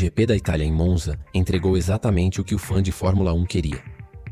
GP da Itália em Monza entregou exatamente o que o fã de Fórmula 1 queria.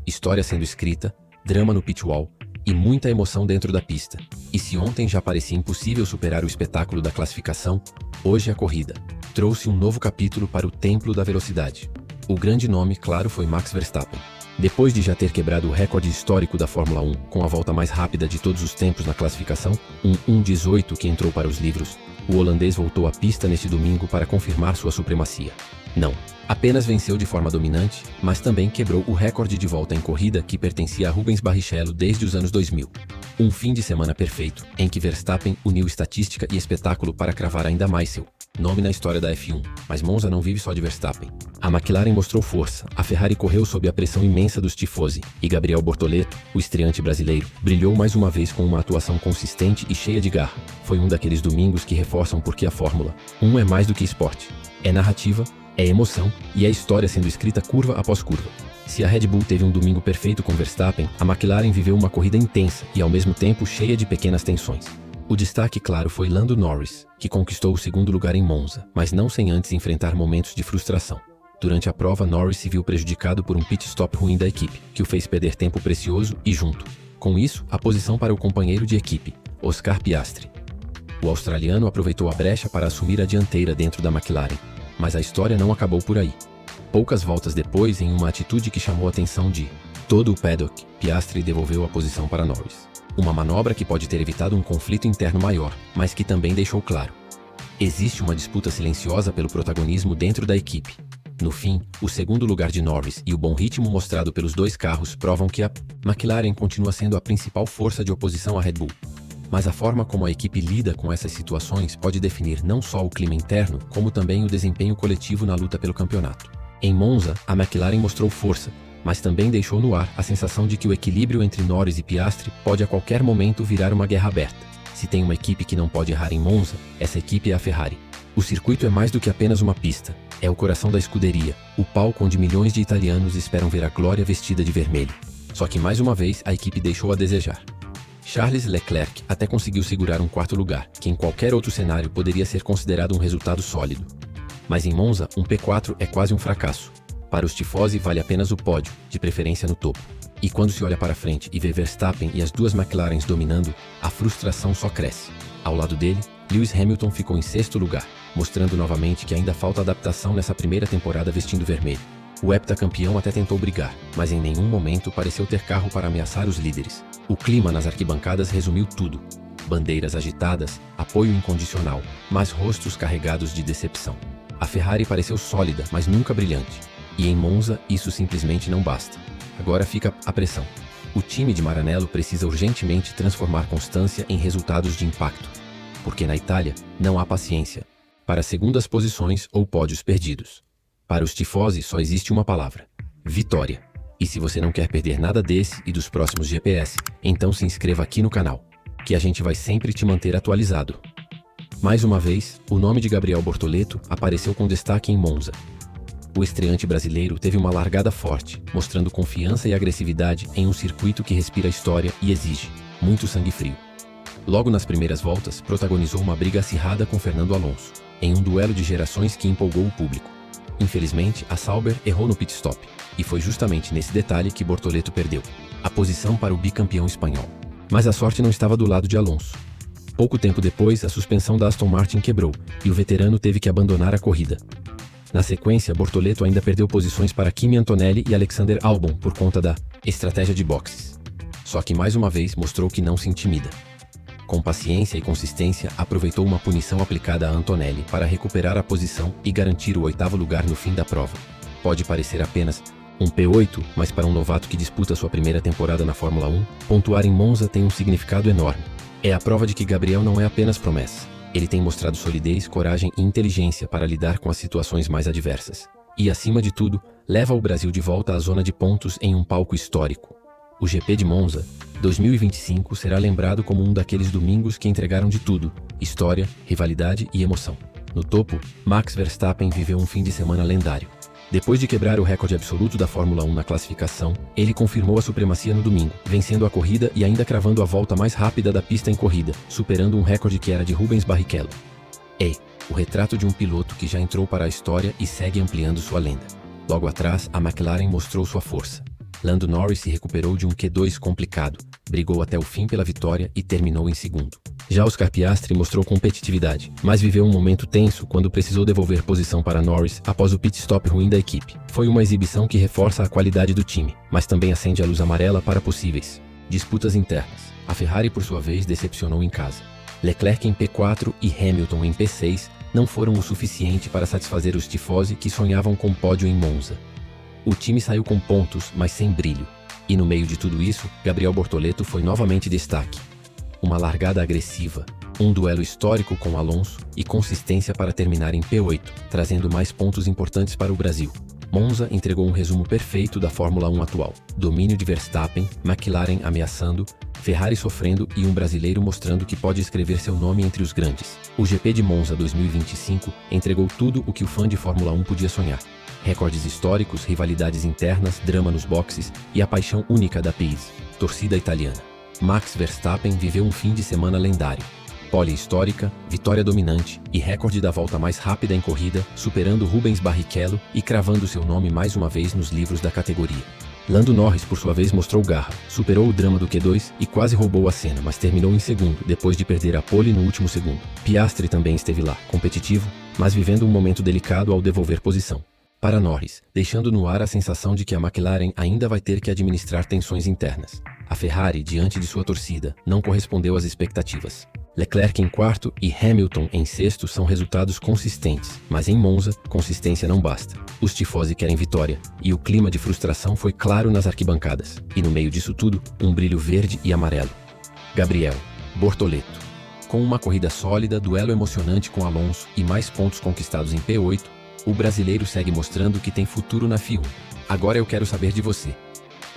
História sendo escrita, drama no pitwall e muita emoção dentro da pista. E se ontem já parecia impossível superar o espetáculo da classificação, hoje a corrida trouxe um novo capítulo para o templo da velocidade. O grande nome, claro, foi Max Verstappen. Depois de já ter quebrado o recorde histórico da Fórmula 1 com a volta mais rápida de todos os tempos na classificação, um 1:18 que entrou para os livros, o holandês voltou à pista neste domingo para confirmar sua supremacia. Não apenas venceu de forma dominante, mas também quebrou o recorde de volta em corrida que pertencia a Rubens Barrichello desde os anos 2000. Um fim de semana perfeito, em que Verstappen uniu estatística e espetáculo para cravar ainda mais seu nome na história da F1. Mas Monza não vive só de Verstappen. A McLaren mostrou força, a Ferrari correu sob a pressão imensa dos tifosi, e Gabriel Bortoleto, o estreante brasileiro, brilhou mais uma vez com uma atuação consistente e cheia de garra. Foi um daqueles domingos que reforçam porque a Fórmula 1 é mais do que esporte. É narrativa, é emoção e é história sendo escrita curva após curva. Se a Red Bull teve um domingo perfeito com Verstappen, a McLaren viveu uma corrida intensa e ao mesmo tempo cheia de pequenas tensões. O destaque, claro, foi Lando Norris, que conquistou o segundo lugar em Monza, mas não sem antes enfrentar momentos de frustração. Durante a prova, Norris se viu prejudicado por um pit stop ruim da equipe, que o fez perder tempo precioso e, junto com isso, a posição para o companheiro de equipe, Oscar Piastri. O australiano aproveitou a brecha para assumir a dianteira dentro da McLaren, mas a história não acabou por aí. Poucas voltas depois, em uma atitude que chamou a atenção de todo o paddock, Piastri devolveu a posição para Norris. Uma manobra que pode ter evitado um conflito interno maior, mas que também deixou claro: existe uma disputa silenciosa pelo protagonismo dentro da equipe. No fim, o segundo lugar de Norris e o bom ritmo mostrado pelos dois carros provam que a McLaren continua sendo a principal força de oposição à Red Bull. Mas a forma como a equipe lida com essas situações pode definir não só o clima interno, como também o desempenho coletivo na luta pelo campeonato. Em Monza, a McLaren mostrou força, mas também deixou no ar a sensação de que o equilíbrio entre Norris e Piastri pode a qualquer momento virar uma guerra aberta. Se tem uma equipe que não pode errar em Monza, essa equipe é a Ferrari. O circuito é mais do que apenas uma pista, é o coração da escuderia, o palco onde milhões de italianos esperam ver a glória vestida de vermelho. Só que mais uma vez a equipe deixou a desejar. Charles Leclerc até conseguiu segurar um quarto lugar, que em qualquer outro cenário poderia ser considerado um resultado sólido. Mas em Monza, um P4 é quase um fracasso. Para os tifosi vale apenas o pódio, de preferência no topo. E quando se olha para frente e vê Verstappen e as duas McLarens dominando, a frustração só cresce. Ao lado dele, Lewis Hamilton ficou em sexto lugar, mostrando novamente que ainda falta adaptação nessa primeira temporada vestindo vermelho. O heptacampeão até tentou brigar, mas em nenhum momento pareceu ter carro para ameaçar os líderes. O clima nas arquibancadas resumiu tudo. Bandeiras agitadas, apoio incondicional, mas rostos carregados de decepção. A Ferrari pareceu sólida, mas nunca brilhante. E em Monza, isso simplesmente não basta. Agora fica a pressão. O time de Maranello precisa urgentemente transformar constância em resultados de impacto. Porque na Itália, não há paciência para segundas posições ou pódios perdidos. Para os tifosi só existe uma palavra: vitória. E se você não quer perder nada desse e dos próximos GPS, então se inscreva aqui no canal, que a gente vai sempre te manter atualizado. Mais uma vez, o nome de Gabriel Bortoleto apareceu com destaque em Monza. O estreante brasileiro teve uma largada forte, mostrando confiança e agressividade em um circuito que respira história e exige muito sangue frio. Logo nas primeiras voltas, protagonizou uma briga acirrada com Fernando Alonso, em um duelo de gerações que empolgou o público. Infelizmente, a Sauber errou no pit stop, e foi justamente nesse detalhe que Bortoleto perdeu a posição para o bicampeão espanhol. Mas a sorte não estava do lado de Alonso. Pouco tempo depois, a suspensão da Aston Martin quebrou, e o veterano teve que abandonar a corrida. Na sequência, Bortoleto ainda perdeu posições para Kimi Antonelli e Alexander Albon por conta da estratégia de boxes. Só que mais uma vez mostrou que não se intimida. Com paciência e consistência, aproveitou uma punição aplicada a Antonelli para recuperar a posição e garantir o 8º lugar no fim da prova. Pode parecer apenas um P8, mas para um novato que disputa sua primeira temporada na Fórmula 1, pontuar em Monza tem um significado enorme. É a prova de que Gabriel não é apenas promessa. Ele tem mostrado solidez, coragem e inteligência para lidar com as situações mais adversas. E, acima de tudo, leva o Brasil de volta à zona de pontos em um palco histórico. O GP de Monza 2025 será lembrado como um daqueles domingos que entregaram de tudo: história, rivalidade e emoção. No topo, Max Verstappen viveu um fim de semana lendário. Depois de quebrar o recorde absoluto da Fórmula 1 na classificação, ele confirmou a supremacia no domingo, vencendo a corrida e ainda cravando a volta mais rápida da pista em corrida, superando um recorde que era de Rubens Barrichello. o retrato de um piloto que já entrou para a história e segue ampliando sua lenda. Logo atrás, a McLaren mostrou sua força. Lando Norris se recuperou de um Q2 complicado, brigou até o fim pela vitória e terminou em segundo. Já Oscar Piastri mostrou competitividade, mas viveu um momento tenso quando precisou devolver posição para Norris após o pit stop ruim da equipe. Foi uma exibição que reforça a qualidade do time, mas também acende a luz amarela para possíveis disputas internas. A Ferrari, por sua vez, decepcionou em casa. Leclerc em P4 e Hamilton em P6 não foram o suficiente para satisfazer os tifosi que sonhavam com pódio em Monza. O time saiu com pontos, mas sem brilho. E no meio de tudo isso, Gabriel Bortoleto foi novamente destaque. Uma largada agressiva, um duelo histórico com Alonso e consistência para terminar em P8, trazendo mais pontos importantes para o Brasil. Monza entregou um resumo perfeito da Fórmula 1 atual. Domínio de Verstappen, McLaren ameaçando, Ferrari sofrendo e um brasileiro mostrando que pode escrever seu nome entre os grandes. O GP de Monza 2025 entregou tudo o que o fã de Fórmula 1 podia sonhar. Recordes históricos, rivalidades internas, drama nos boxes e a paixão única da Pise, torcida italiana. Max Verstappen viveu um fim de semana lendário. Pole histórica, vitória dominante e recorde da volta mais rápida em corrida, superando Rubens Barrichello e cravando seu nome mais uma vez nos livros da categoria. Lando Norris, por sua vez, mostrou garra, superou o drama do Q2 e quase roubou a cena, mas terminou em segundo, depois de perder a pole no último segundo. Piastri também esteve lá, competitivo, mas vivendo um momento delicado ao devolver posição para Norris, deixando no ar a sensação de que a McLaren ainda vai ter que administrar tensões internas. A Ferrari, diante de sua torcida, não correspondeu às expectativas. Leclerc em quarto e Hamilton em sexto são resultados consistentes, mas em Monza, consistência não basta. Os tifosi querem vitória, e o clima de frustração foi claro nas arquibancadas. E no meio disso tudo, um brilho verde e amarelo. Gabriel Bortoleto. Com uma corrida sólida, duelo emocionante com Alonso e mais pontos conquistados em P8, o brasileiro segue mostrando que tem futuro na F1. Agora eu quero saber de você.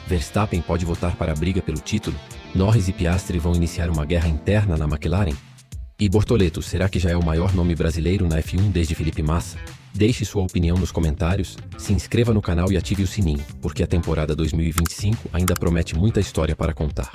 Verstappen pode voltar para a briga pelo título? Norris e Piastri vão iniciar uma guerra interna na McLaren? E Bortoleto, será que já é o maior nome brasileiro na F1 desde Felipe Massa? Deixe sua opinião nos comentários, se inscreva no canal e ative o sininho, porque a temporada 2025 ainda promete muita história para contar.